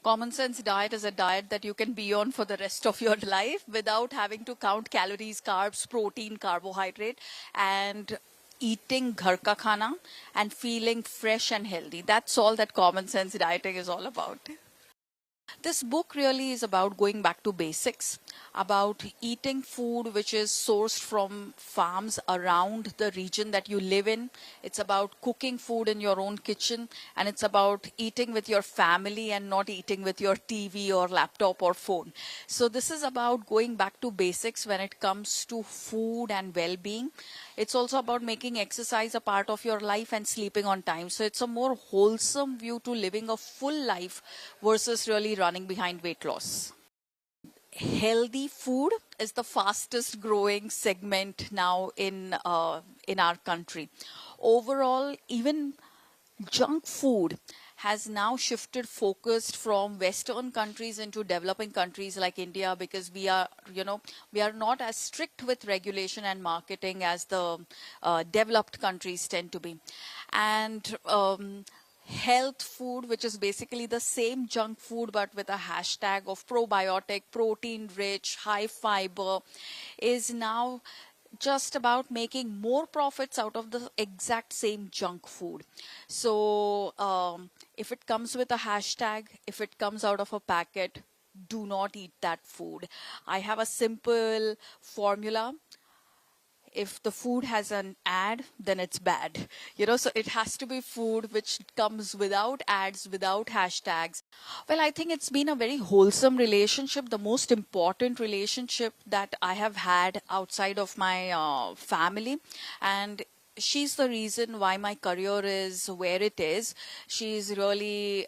Commonsense Diet is a diet that you can be on for the rest of your life without having to count calories, carbs, protein, carbohydrate, and eating ghar ka khana and feeling fresh and healthy. That's all that Commonsense Dieting is all about. This book really is about going back to basics, about eating food which is sourced from farms around the region that you live in. It's about cooking food in your own kitchen, and it's about eating with your family and not eating with your TV or laptop or phone. So this is about going back to basics when it comes to food and well-being. It's also about making exercise a part of your life and sleeping on time. So it's a more wholesome view to living a full life versus really running behind weight loss. Healthy food is the fastest growing segment now in our country. Overall, even junk food has now shifted focused from western countries into developing countries like India, because we are not as strict with regulation and marketing as the developed countries tend to be. And health food, which is basically the same junk food but with a hashtag of probiotic, protein rich, high fiber, is now just about making more profits out of the exact same junk food. So if it comes with a hashtag, if it comes out of a packet, do not eat that food. I have a simple formula: if the food has an ad, then it's bad. So it has to be food which comes without ads, without hashtags. Well, I think it's been a very wholesome relationship, the most important relationship that I have had outside of my family. And she's the reason why my career is where it is. She's really,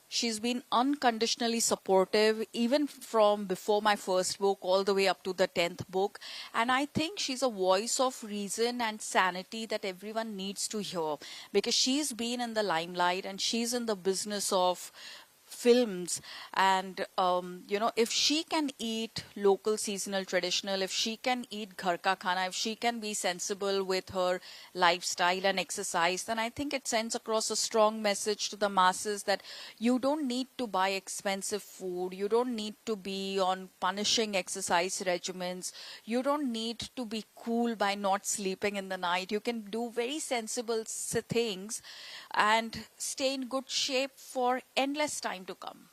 she's been unconditionally supportive, even from before my first book all the way up to the 10th book. And I think she's a voice of reason and sanity that everyone needs to hear, because she's been in the limelight and she's in the business of films. And if she can eat local, seasonal, traditional, if she can eat ghar ka khana, if she can be sensible with her lifestyle and exercise, then I think it sends across a strong message to the masses that you don't need to buy expensive food, you don't need to be on punishing exercise regimens, you don't need to be cool by not sleeping in the night. You can do very sensible things and stay in good shape for endless time to come.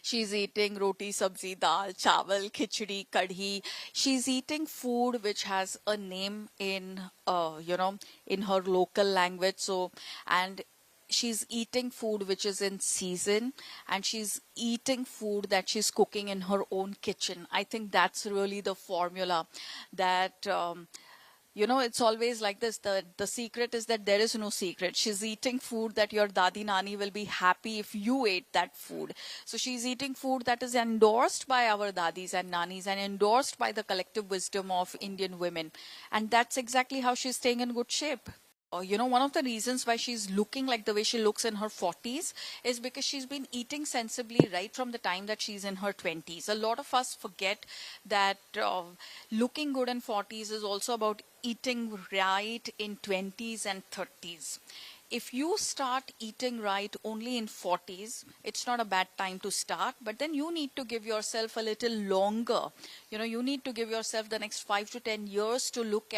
She's eating roti, sabzi, dal, chawal, khichdi, kadhi. She's eating food which has a name in her local language. So, and she's eating food which is in season, and she's eating food that she's cooking in her own kitchen. I think that's really the formula that it's always like this. The secret is that there is no secret. She's eating food that your dadi nani will be happy if you ate that food. So she's eating food that is endorsed by our dadis and nanis and endorsed by the collective wisdom of Indian women. And that's exactly how she's staying in good shape. One of the reasons why she's looking like the way she looks in her 40s is because she's been eating sensibly right from the time that she's in her 20s. A lot of us forget that looking good in 40s is also about eating right in 20s and 30s. If you start eating right only in 40s, it's not a bad time to start, but then you need to give yourself a little longer. You need to give yourself the next 5 to 10 years to look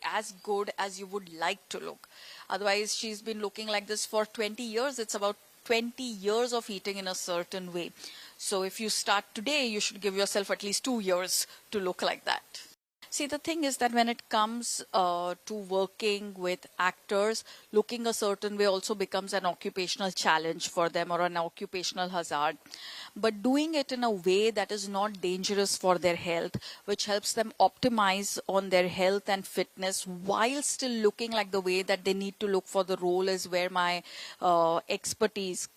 as good as you would like to look. Otherwise, she's been looking like this for 20 years. It's about 20 years of eating in a certain way. So if you start today, you should give yourself at least 2 years to look like that. See, the thing is that when it comes to working with actors, looking a certain way also becomes an occupational challenge for them, or an occupational hazard. But doing it in a way that is not dangerous for their health, which helps them optimize on their health and fitness while still looking like the way that they need to look for the role, is where my expertise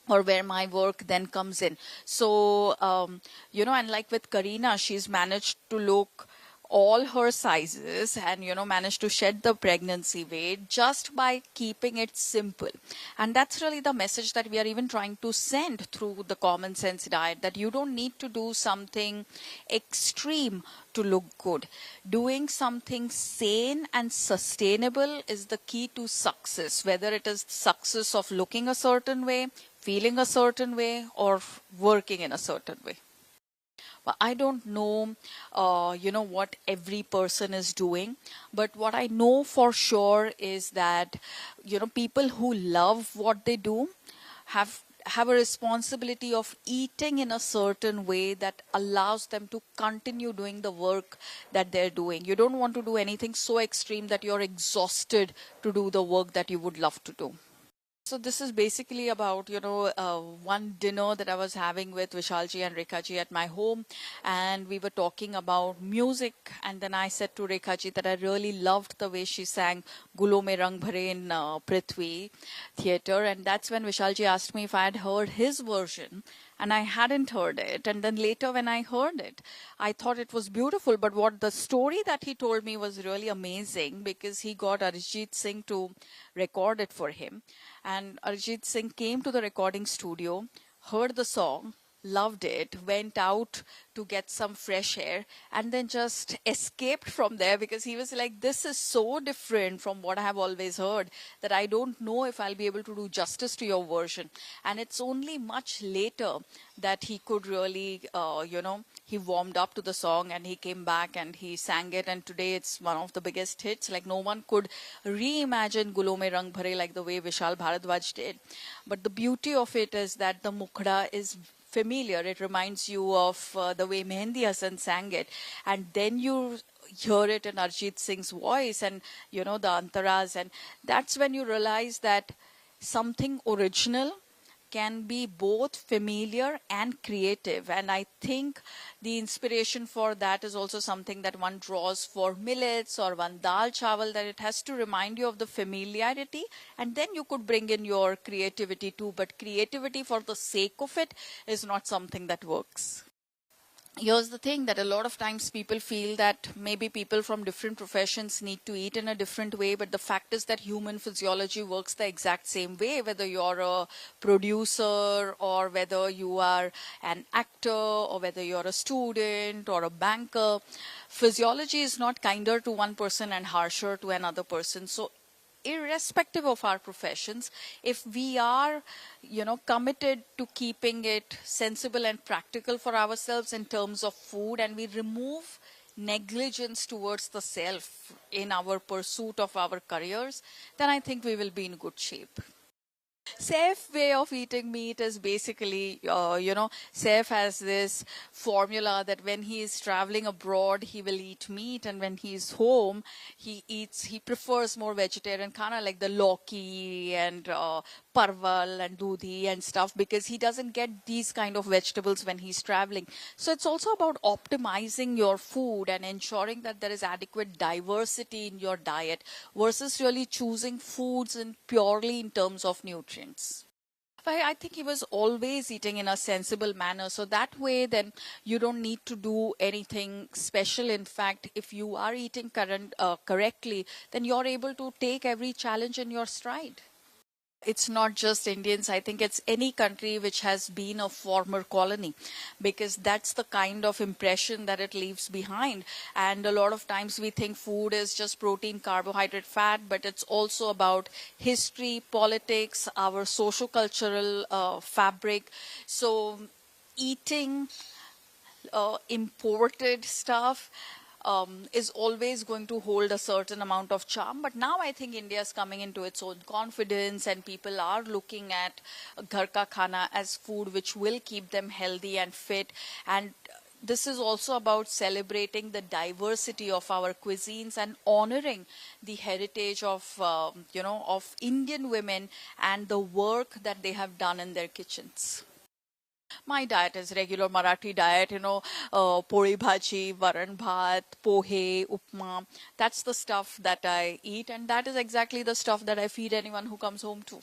or where my work then comes in. So, and like with Kareena, she's managed to look all her sizes and managed to shed the pregnancy weight just by keeping it simple. And that's really the message that we are even trying to send through the Common Sense Diet, that you don't need to do something extreme to look good. Doing something sane and sustainable is the key to success, whether it is success of looking a certain way, feeling a certain way, or working in a certain way. Well, I don't know, what every person is doing, but what I know for sure is that, people who love what they do have a responsibility of eating in a certain way that allows them to continue doing the work that they're doing. You don't want to do anything so extreme that you're exhausted to do the work that you would love to do. So this is basically about, one dinner that I was having with Vishalji and Rekhaji at my home, and we were talking about music. And then I said to Rekhaji that I really loved the way she sang Gulo Mein Rang Bhare in Prithvi Theatre. And that's when Vishalji asked me if I had heard his version. And I hadn't heard it. And then later when I heard it, I thought it was beautiful. But what the story that he told me was really amazing, because he got Arijit Singh to record it for him. And Arijit Singh came to the recording studio, heard the song, loved it, went out to get some fresh air, and then just escaped from there, because he was like, this is so different from what I have always heard that I don't know if I'll be able to do justice to your version. And it's only much later that he could really, he warmed up to the song and he came back and he sang it. And today it's one of the biggest hits. Like, no one could reimagine Gulo Mein Rang Bhare like the way Vishal Bharadwaj did. But the beauty of it is that the mukhda is familiar. It reminds you of the way Mehendi Hasan sang it. And then you hear it in Arjit Singh's voice and, the antaras. And that's when you realize that something original can be both familiar and creative. And I think the inspiration for that is also something that one draws for millets or one dal chawal, that it has to remind you of the familiarity, and then you could bring in your creativity too. But creativity for the sake of it is not something that works. Here's the thing, that a lot of times people feel that maybe people from different professions need to eat in a different way, but the fact is that human physiology works the exact same way, whether you're a producer or whether you are an actor or whether you're a student or a banker. Physiology is not kinder to one person and harsher to another person. So irrespective of our professions, if we are, committed to keeping it sensible and practical for ourselves in terms of food, and we remove negligence towards the self in our pursuit of our careers, then I think we will be in good shape. Safe way of eating meat is basically, Saif has this formula that when he is traveling abroad, he will eat meat, and when he is home, he prefers more vegetarian khana like the loki and parval and dudhi and stuff, because he doesn't get these kind of vegetables when he's traveling. So it's also about optimizing your food and ensuring that there is adequate diversity in your diet versus really choosing foods in purely in terms of nutrients. I think he was always eating in a sensible manner. So that way, then you don't need to do anything special. In fact, if you are eating correctly, then you're able to take every challenge in your stride. It's not just Indians. I think it's any country which has been a former colony, because that's the kind of impression that it leaves behind. And a lot of times we think food is just protein, carbohydrate, fat, but it's also about history, politics, our socio-cultural fabric. So eating imported stuff is always going to hold a certain amount of charm. But now I think India is coming into its own confidence, and people are looking at ghar ka khana as food which will keep them healthy and fit. And this is also about celebrating the diversity of our cuisines and honoring the heritage of, of Indian women and the work that they have done in their kitchens. My diet is regular Marathi diet, pori bhaji, varan bhat, pohe, upma. That's the stuff that I eat, and that is exactly the stuff that I feed anyone who comes home to.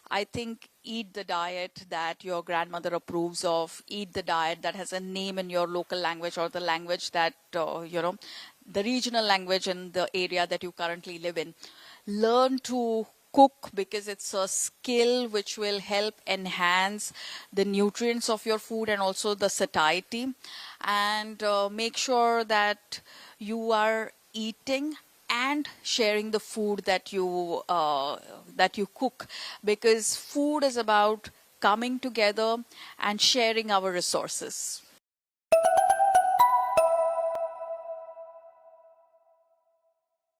I think eat the diet that your grandmother approves of, eat the diet that has a name in your local language or the language that, the regional language in the area that you currently live in. Learn to cook because it's a skill which will help enhance the nutrients of your food and also the satiety. And make sure that you are eating and sharing the food that you cook, because food is about coming together and sharing our resources.